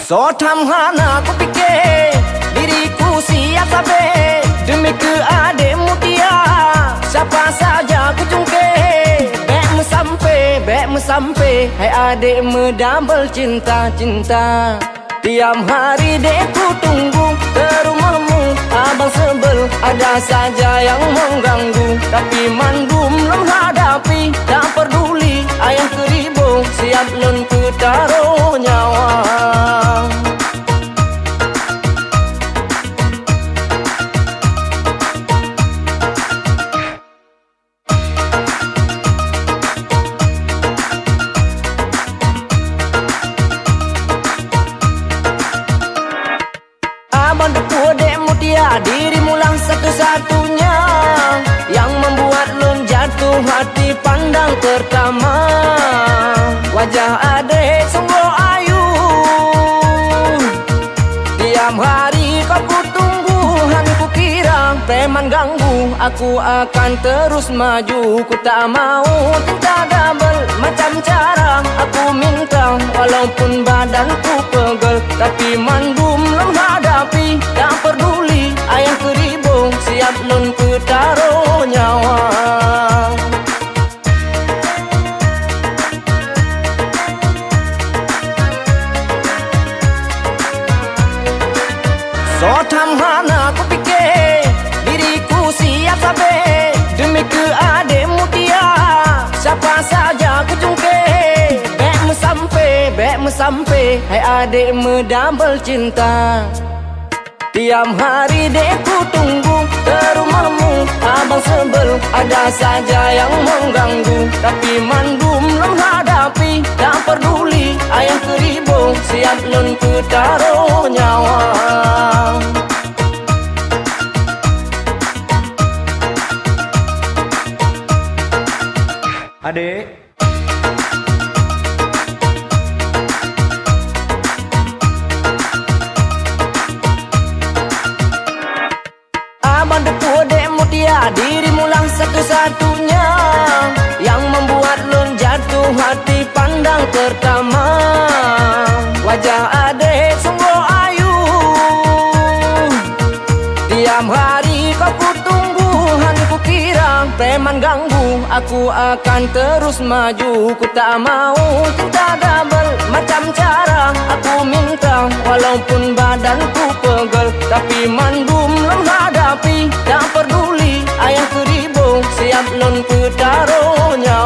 So tamhana ku fikir diriku siap sabar demi ke adik mutia. Siapa saja ku jungkir bek mu sampai hai adik mu double cinta. Tiap hari dek ku tunggu ke rumahmu abang sebel ada saja yang mengganggu. Tapi mandum lem hadapi tak peduli ayah keribu siap lun ku taruh nyawa. Abang depu dek mutia dirimu lah satu-satunya yang membuat lun jatuh hati pandang pertama. Wajah adik sungguh ayu, tiap hari kau ku tunggu. Han ku kira preman ganggu, aku akan terus maju. Ku tak mau cinta double macam cara aku minta. Walaupun badanku pegel tapi mandum lem hadapi tak peduli ayah keribu siap lun ku taruh nyawa. So tamhana ku fikir diriku siap sabar demi ke adik mutia. Siapa saja ku jungkir bek mu sampai hai adik mu double cinta. Tiap hari dek ku tunggu ke rumahmu abang sebel ada saja yang mengganggu. Tapi mandum lem hadapi tak peduli ayah keribu siap lun ku taruh nyawa. Adik abang depu dek mutia dirimu lah satu-satunya yang membuat lun jatuh hati pandang pertama. Wajah adik sungguh ayu, tiap hari kau ku tunggu. Han ku kira preman ganggu, aku akan terus maju. Ku tak mau cinta double macam cara aku minta. Walaupun badanku pegel tapi mandum lem hadapi tak peduli ayah keribu siap lun ku taruh nyawa.